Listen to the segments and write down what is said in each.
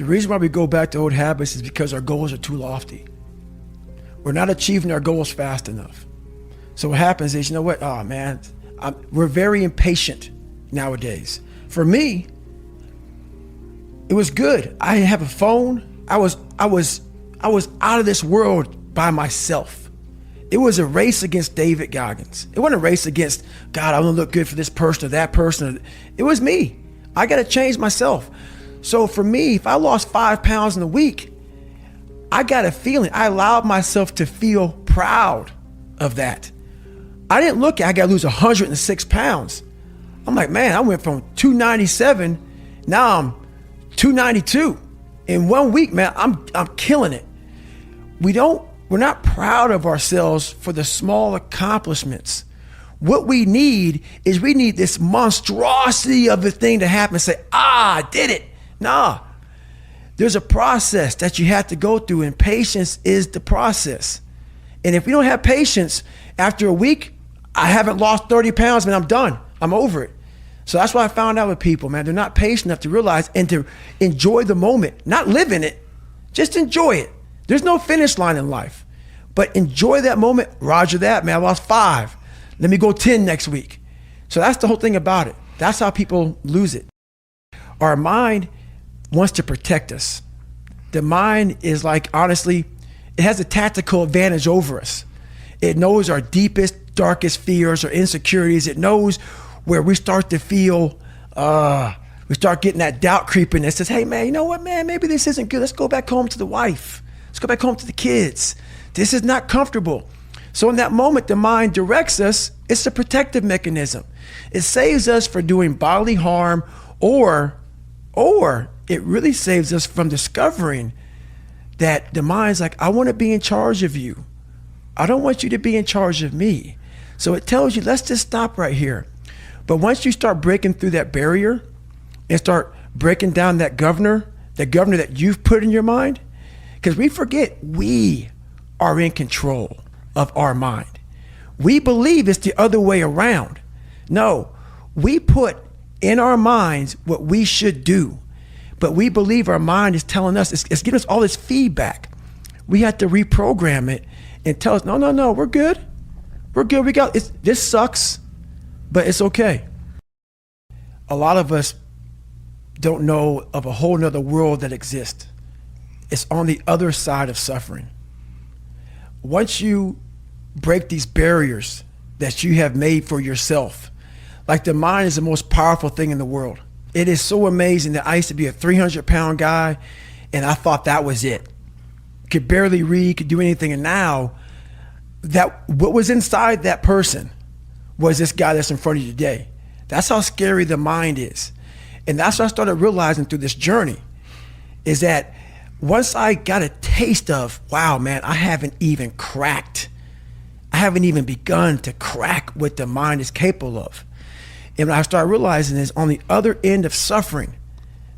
The reason why we go back to old habits is because our goals are too lofty. We're not achieving our goals fast enough. So what happens is, you know what? Oh man, we're very impatient nowadays. For me, it was good. I didn't have a phone. I was out of this world by myself. It was a race against David Goggins. It wasn't a race against, God, I want to look good for this person or that person. It was me. I got to change myself. So for me, if I lost 5 pounds in a week, I got a feeling. I allowed myself to feel proud of that. I didn't look at, I got to lose 106 pounds. I'm like, man, I went from 297, now I'm 292. In 1 week, man, I'm killing it. We're not proud of ourselves for the small accomplishments. What we need is we need this monstrosity of a thing to happen and say, I did it. Nah, there's a process that you have to go through, and patience is the process. And if we don't have patience, after a week, I haven't lost 30 pounds, man, I'm done. I'm over it. So that's what I found out with people, man. They're not patient enough to realize and to enjoy the moment, not live in it, just enjoy it. There's no finish line in life, but enjoy that moment. Roger that, man. I lost 5. Let me go 10 next week. So that's the whole thing about it. That's how people lose it. Our mind wants to protect us. The mind is like, honestly, it has a tactical advantage over us. It knows our deepest, darkest fears or insecurities. It knows where we start to feel, we start getting that doubt creeping that says, hey man, you know what, man, maybe this isn't good. Let's go back home to the wife. Let's go back home to the kids. This is not comfortable. So in that moment, the mind directs us. It's a protective mechanism. It saves us from doing bodily harm, or it really saves us from discovering that the mind's like, I want to be in charge of you. I don't want you to be in charge of me. So it tells you, let's just stop right here. But once you start breaking through that barrier and start breaking down that governor that you've put in your mind, because we forget we are in control of our mind. We believe it's the other way around. No, we put in our minds what we should do, but we believe our mind is telling us, it's giving us all this feedback. We have to reprogram it and tell us, no, we're good. We're good, we got it. This sucks, but it's okay. A lot of us don't know of a whole nother world that exists. It's on the other side of suffering. Once you break these barriers that you have made for yourself, like the mind is the most powerful thing in the world. It is so amazing that I used to be a 300-pound guy and I thought that was it. Could barely read, could do anything. And now that what was inside that person was this guy that's in front of you today. That's how scary the mind is. And that's what I started realizing through this journey, is that once I got a taste of, wow, man, I haven't even begun to crack what the mind is capable of. And what I started realizing is on the other end of suffering,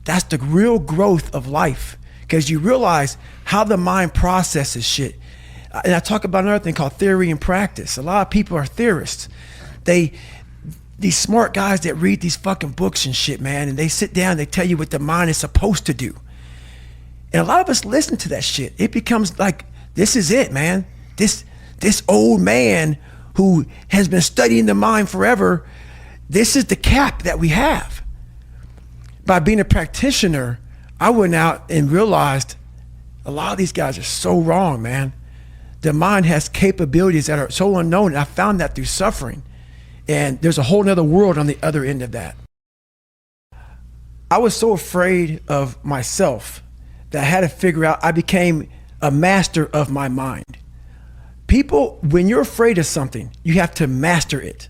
that's the real growth of life, because you realize how the mind processes shit. And I talk about another thing called theory and practice. A lot of people are theorists. These smart guys that read these fucking books and shit, man, and they sit down, they tell you what the mind is supposed to do. And a lot of us listen to that shit. It becomes like, this is it, man. This old man who has been studying the mind forever, this is the cap that we have. By being a practitioner, I went out and realized a lot of these guys are so wrong, man. The mind has capabilities that are so unknown, and I found that through suffering. And there's a whole nother world on the other end of that. I was so afraid of myself that I had to figure out, I became a master of my mind. People, when you're afraid of something, you have to master it.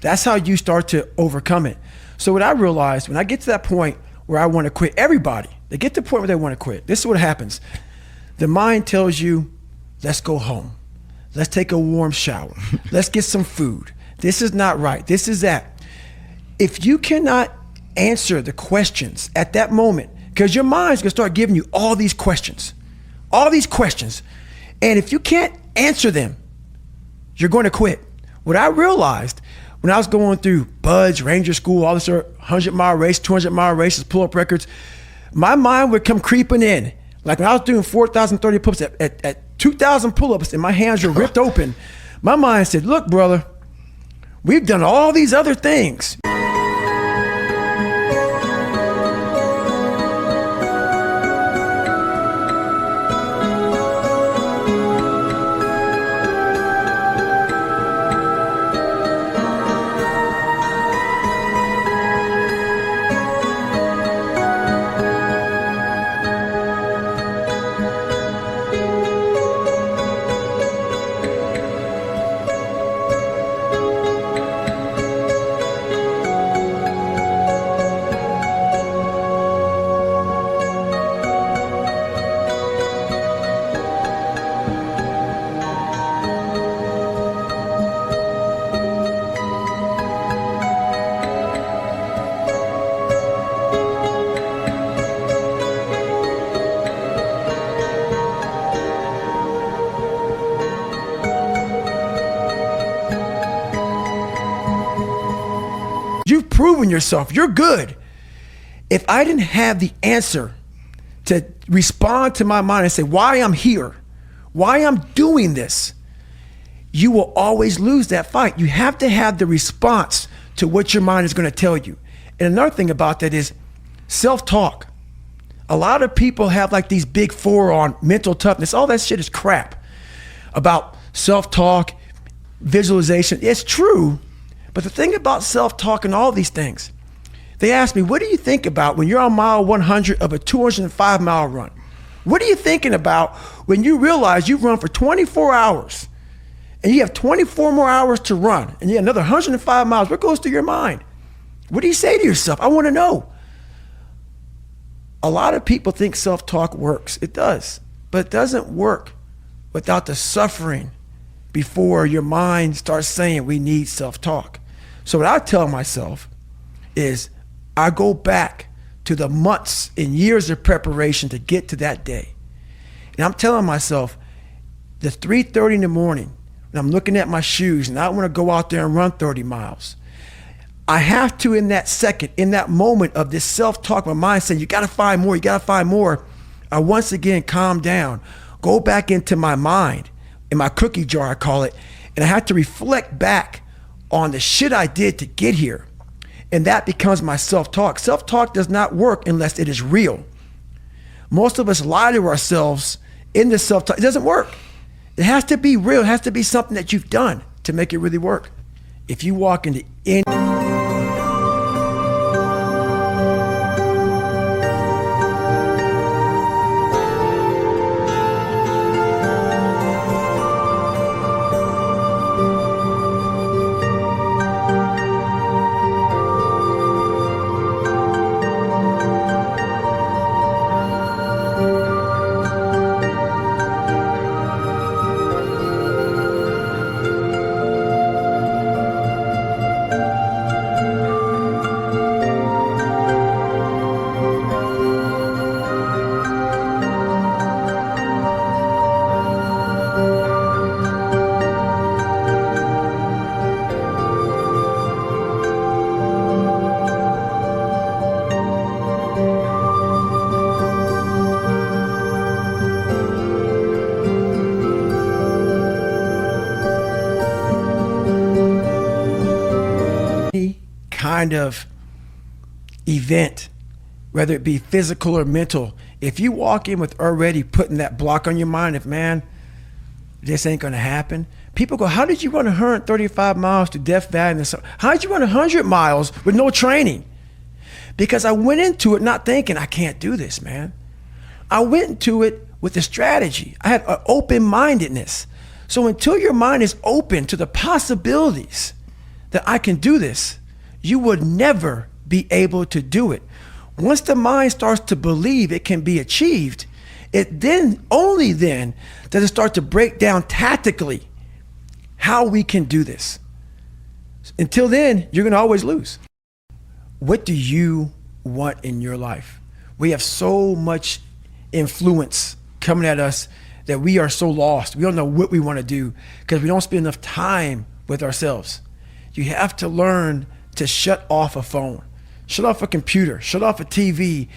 That's how you start to overcome it. So what I realized, when I get to that point where I want to quit, everybody, they get to the point where they want to quit. This is what happens. The mind tells you, let's go home. Let's take a warm shower. Let's get some food. This is not right. This is that. If you cannot answer the questions at that moment, because your mind's gonna start giving you all these questions. And if you can't answer them, you're going to quit. What I realized when I was going through BUD/S, Ranger School, all this 100-mile race, 200-mile races, pull-up records, my mind would come creeping in. Like when I was doing 4,030 pull-ups at 2,000 pull-ups and my hands were ripped open, my mind said, look, brother, we've done all these other things. You've proven yourself. You're good. If I didn't have the answer to respond to my mind and say why I'm here, why I'm doing this, you will always lose that fight. You have to have the response to what your mind is going to tell you. And another thing about that is self-talk. A lot of people have like these big four on mental toughness. All that shit is crap about self-talk, visualization. It's true. But the thing about self-talk and all these things, they ask me, what do you think about when you're on mile 100 of a 205-mile run? What are you thinking about when you realize you've run for 24 hours and you have 24 more hours to run and you have another 105 miles? What goes through your mind? What do you say to yourself? I want to know. A lot of people think self-talk works. It does, but it doesn't work without the suffering before your mind starts saying we need self-talk. So what I tell myself is I go back to the months and years of preparation to get to that day. And I'm telling myself, the 3:30 in the morning, and I'm looking at my shoes and I want to go out there and run 30 miles. I have to, in that second, in that moment of this self-talk, my mind saying, you got to find more, you got to find more. I once again calm down, go back into my mind, in my cookie jar, I call it, and I have to reflect back on the shit I did to get here. And that becomes my self-talk. Self-talk does not work unless it is real. Most of us lie to ourselves in the self-talk. It doesn't work. It has to be real. It has to be something that you've done to make it really work. If you walk into any kind of event, whether it be physical or mental, if you walk in with already putting that block on your mind of, man, this ain't gonna happen. People go, how did you run 135 miles to Death Valley? How did you run 100 miles with no training? Because I went into it not thinking, I can't do this, man. I went into it with a strategy. I had an open-mindedness. So until your mind is open to the possibilities that I can do this, you would never be able to do it. Once the mind starts to believe it can be achieved, it then, only then, does it start to break down tactically how we can do this. Until then, you're gonna always lose. What do you want in your life? We have so much influence coming at us that we are so lost. We don't know what we want to do because we don't spend enough time with ourselves. You have to learn to shut off a phone, shut off a computer, shut off a TV,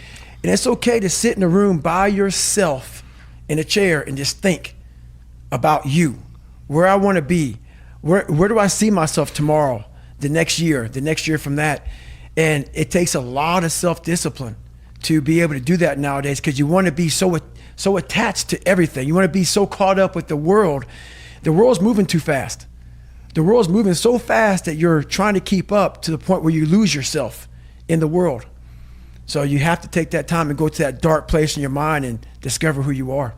And it's okay to sit in a room by yourself in a chair and just think about you, where I want to be, where do I see myself tomorrow, the next year from that. And it takes a lot of self-discipline to be able to do that nowadays, because you want to be so attached to everything. You want to be so caught up with the world. The world's moving too fast. The world's moving so fast that you're trying to keep up to the point where you lose yourself in the world. So you have to take that time and go to that dark place in your mind and discover who you are.